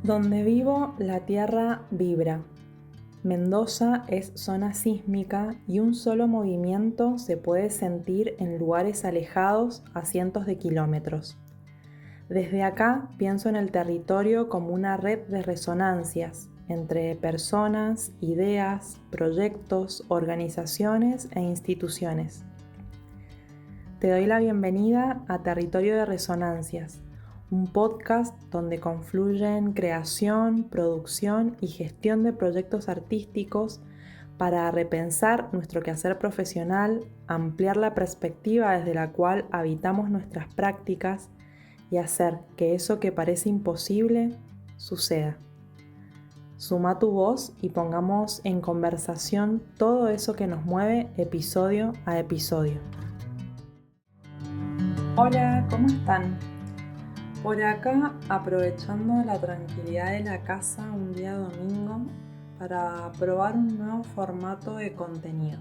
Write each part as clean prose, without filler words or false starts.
Donde vivo, la tierra vibra. Mendoza es zona sísmica y un solo movimiento se puede sentir en lugares alejados a cientos de kilómetros. Desde acá pienso en el territorio como una red de resonancias entre personas, ideas, proyectos, organizaciones e instituciones. Te doy la bienvenida a Territorio de Resonancias, un podcast donde confluyen creación, producción y gestión de proyectos artísticos para repensar nuestro quehacer profesional, ampliar la perspectiva desde la cual habitamos nuestras prácticas y hacer que eso que parece imposible suceda. Suma tu voz y pongamos en conversación todo eso que nos mueve episodio a episodio. Hola, ¿cómo están? Por acá, aprovechando la tranquilidad de la casa un día domingo para probar un nuevo formato de contenido.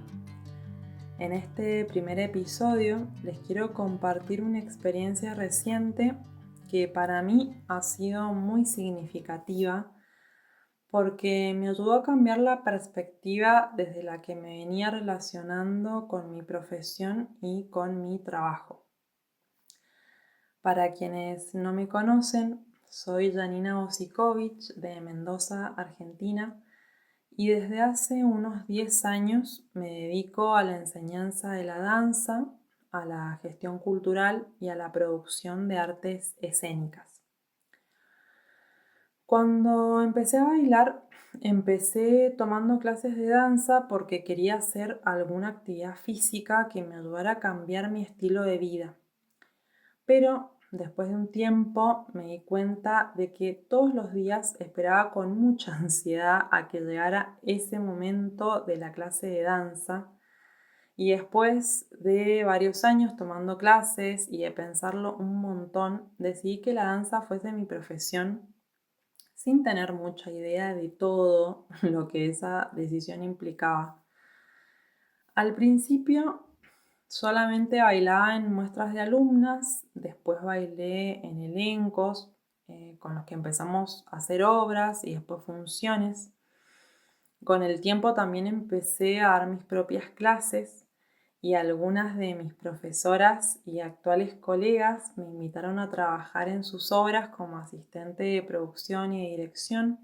En este primer episodio les quiero compartir una experiencia reciente que para mí ha sido muy significativa porque me ayudó a cambiar la perspectiva desde la que me venía relacionando con mi profesión y con mi trabajo. Para quienes no me conocen, soy Janina Osikovic de Mendoza, Argentina, y desde hace unos 10 años me dedico a la enseñanza de la danza, a la gestión cultural y a la producción de artes escénicas. Cuando empecé a bailar, empecé tomando clases de danza porque quería hacer alguna actividad física que me ayudara a cambiar mi estilo de vida. Pero después de un tiempo me di cuenta de que todos los días esperaba con mucha ansiedad a que llegara ese momento de la clase de danza. Y después de varios años tomando clases y de pensarlo un montón, decidí que la danza fuese mi profesión sin tener mucha idea de todo lo que esa decisión implicaba. Al principio solamente bailaba en muestras de alumnas, después bailé en elencos con los que empezamos a hacer obras y después funciones. Con el tiempo también empecé a dar mis propias clases y algunas de mis profesoras y actuales colegas me invitaron a trabajar en sus obras como asistente de producción y de dirección.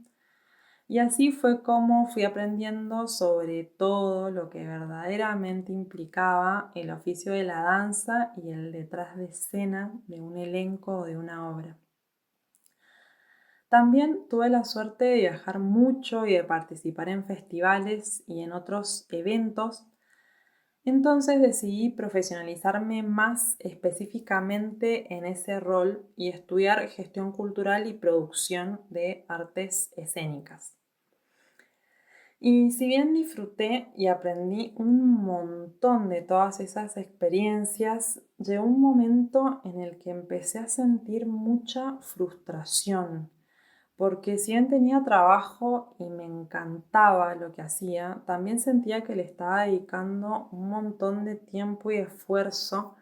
Y así fue como fui aprendiendo sobre todo lo que verdaderamente implicaba el oficio de la danza y el detrás de escena de un elenco o de una obra. También tuve la suerte de viajar mucho y de participar en festivales y en otros eventos. Entonces decidí profesionalizarme más específicamente en ese rol y estudiar gestión cultural y producción de artes escénicas. Y si bien disfruté y aprendí un montón de todas esas experiencias, llegó un momento en el que empecé a sentir mucha frustración, porque si bien tenía trabajo y me encantaba lo que hacía, también sentía que le estaba dedicando un montón de tiempo y esfuerzo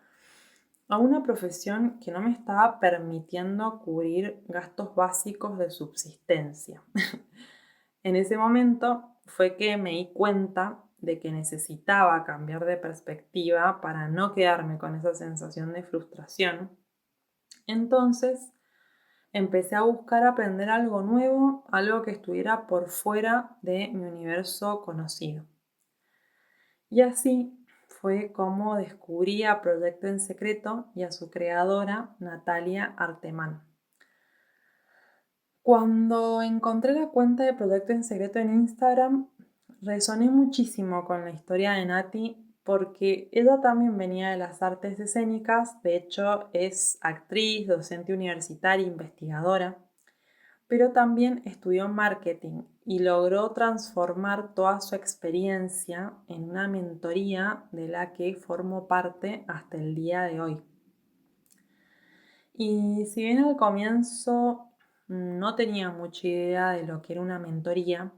a una profesión que no me estaba permitiendo cubrir gastos básicos de subsistencia. En ese momento fue que me di cuenta de que necesitaba cambiar de perspectiva para no quedarme con esa sensación de frustración. Entonces empecé a buscar aprender algo nuevo, algo que estuviera por fuera de mi universo conocido. Y así fue como descubrí a Proyecto en Secreto y a su creadora, Natalia Artemán. Cuando encontré la cuenta de Proyecto en Secreto en Instagram, resoné muchísimo con la historia de Nati porque ella también venía de las artes escénicas, de hecho es actriz, docente universitaria, investigadora, pero también estudió marketing y logró transformar toda su experiencia en una mentoría de la que formo parte hasta el día de hoy. Y si bien al comienzo no tenía mucha idea de lo que era una mentoría,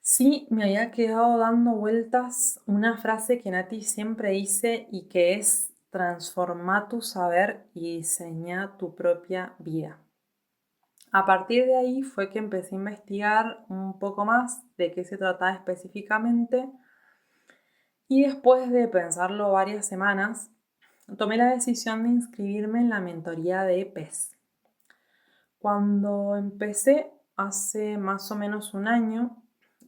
sí me había quedado dando vueltas una frase que Nati siempre dice y que es: transforma tu saber y diseña tu propia vida. A partir de ahí fue que empecé a investigar un poco más de qué se trataba específicamente y después de pensarlo varias semanas, tomé la decisión de inscribirme en la mentoría de PES. Cuando empecé hace más o menos un año,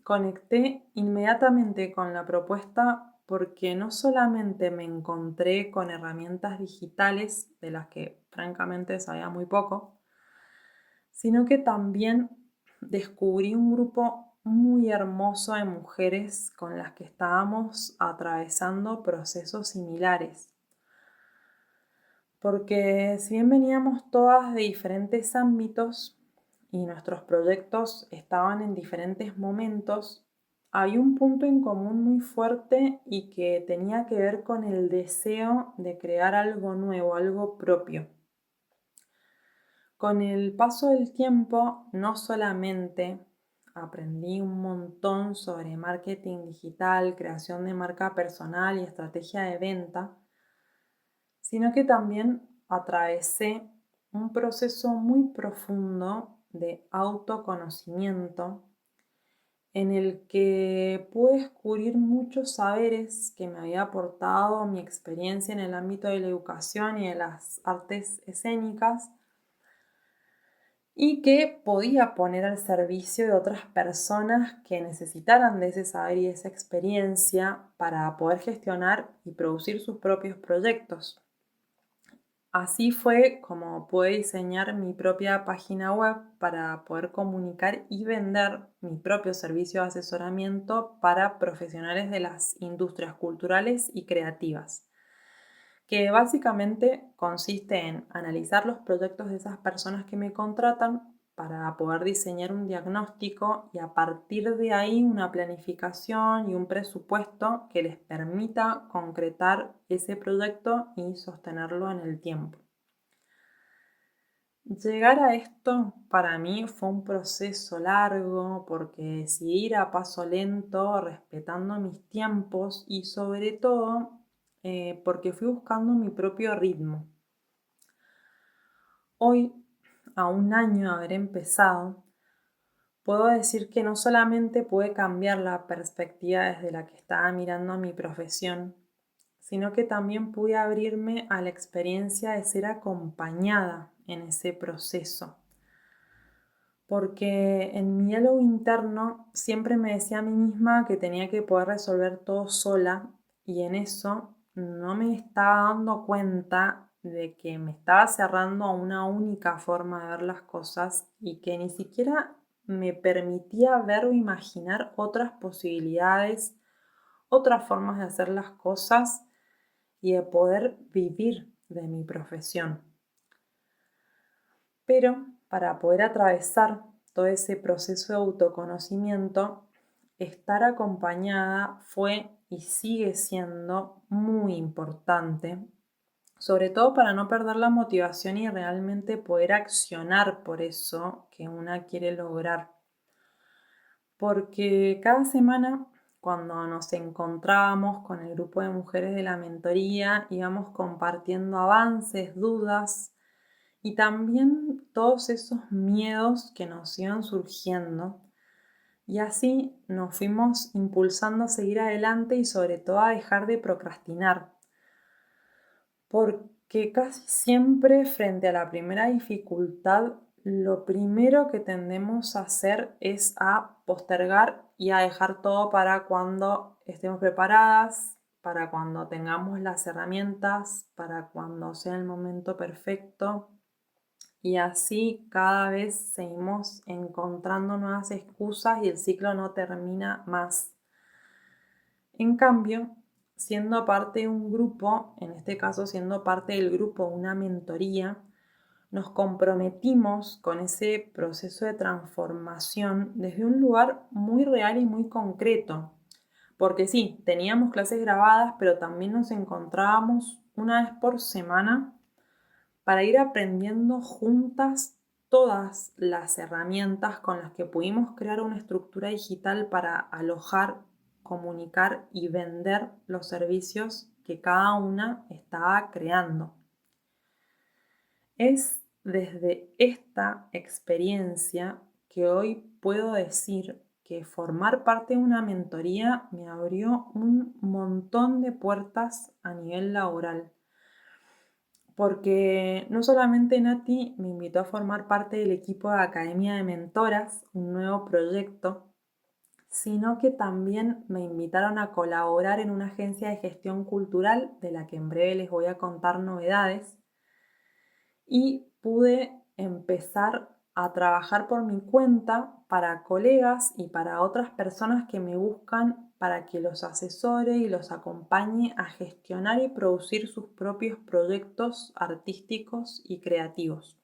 conecté inmediatamente con la propuesta porque no solamente me encontré con herramientas digitales de las que francamente sabía muy poco, sino que también descubrí un grupo muy hermoso de mujeres con las que estábamos atravesando procesos similares. Porque si bien veníamos todas de diferentes ámbitos y nuestros proyectos estaban en diferentes momentos, hay un punto en común muy fuerte y que tenía que ver con el deseo de crear algo nuevo, algo propio. Con el paso del tiempo, no solamente aprendí un montón sobre marketing digital, creación de marca personal y estrategia de venta, sino que también atravesé un proceso muy profundo de autoconocimiento en el que pude descubrir muchos saberes que me había aportado mi experiencia en el ámbito de la educación y de las artes escénicas y que podía poner al servicio de otras personas que necesitaran de ese saber y esa experiencia para poder gestionar y producir sus propios proyectos. Así fue como pude diseñar mi propia página web para poder comunicar y vender mi propio servicio de asesoramiento para profesionales de las industrias culturales y creativas, que básicamente consiste en analizar los proyectos de esas personas que me contratan para poder diseñar un diagnóstico y a partir de ahí una planificación y un presupuesto que les permita concretar ese proyecto y sostenerlo en el tiempo. Llegar a esto para mí fue un proceso largo porque decidí ir a paso lento, respetando mis tiempos y sobre todo porque fui buscando mi propio ritmo. Hoy, a un año de haber empezado, puedo decir que no solamente pude cambiar la perspectiva desde la que estaba mirando mi profesión, sino que también pude abrirme a la experiencia de ser acompañada en ese proceso. Porque en mi diálogo interno siempre me decía a mí misma que tenía que poder resolver todo sola y en eso no me estaba dando cuenta de que me estaba cerrando a una única forma de ver las cosas y que ni siquiera me permitía ver o imaginar otras posibilidades, otras formas de hacer las cosas y de poder vivir de mi profesión. Pero para poder atravesar todo ese proceso de autoconocimiento, estar acompañada fue y sigue siendo muy importante, sobre todo para no perder la motivación y realmente poder accionar por eso que una quiere lograr. Porque cada semana, cuando nos encontrábamos con el grupo de mujeres de la mentoría, íbamos compartiendo avances, dudas y también todos esos miedos que nos iban surgiendo. Y así nos fuimos impulsando a seguir adelante y sobre todo a dejar de procrastinar. Porque casi siempre frente a la primera dificultad, lo primero que tendemos a hacer es a postergar y a dejar todo para cuando estemos preparadas, para cuando tengamos las herramientas, para cuando sea el momento perfecto. Y así cada vez seguimos encontrando nuevas excusas y el ciclo no termina más. En cambio, siendo parte de un grupo, en este caso siendo parte del grupo una mentoría, nos comprometimos con ese proceso de transformación desde un lugar muy real y muy concreto. Porque sí, teníamos clases grabadas, pero también nos encontrábamos una vez por semana para ir aprendiendo juntas todas las herramientas con las que pudimos crear una estructura digital para alojar, comunicar y vender los servicios que cada una estaba creando. Es desde esta experiencia que hoy puedo decir que formar parte de una mentoría me abrió un montón de puertas a nivel laboral. Porque no solamente Nati me invitó a formar parte del equipo de Academia de Mentoras, un nuevo proyecto, sino que también me invitaron a colaborar en una agencia de gestión cultural de la que en breve les voy a contar novedades y pude empezar a trabajar por mi cuenta para colegas y para otras personas que me buscan para que los asesore y los acompañe a gestionar y producir sus propios proyectos artísticos y creativos.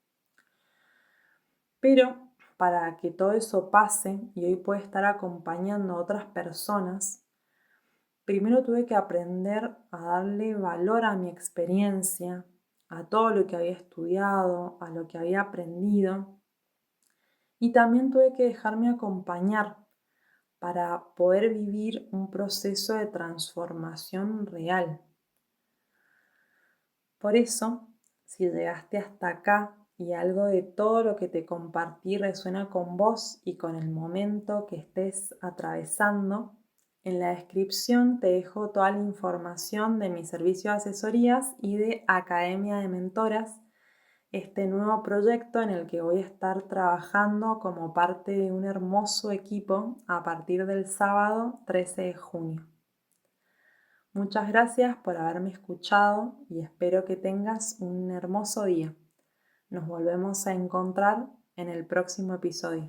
Pero para que todo eso pase y hoy pueda estar acompañando a otras personas, primero tuve que aprender a darle valor a mi experiencia, a todo lo que había estudiado, a lo que había aprendido, y también tuve que dejarme acompañar para poder vivir un proceso de transformación real. Por eso, si llegaste hasta acá y algo de todo lo que te compartí resuena con vos y con el momento que estés atravesando, en la descripción te dejo toda la información de mi servicio de asesorías y de Academia de Mentoras, este nuevo proyecto en el que voy a estar trabajando como parte de un hermoso equipo a partir del sábado 13 de junio. Muchas gracias por haberme escuchado y espero que tengas un hermoso día. Nos volvemos a encontrar en el próximo episodio.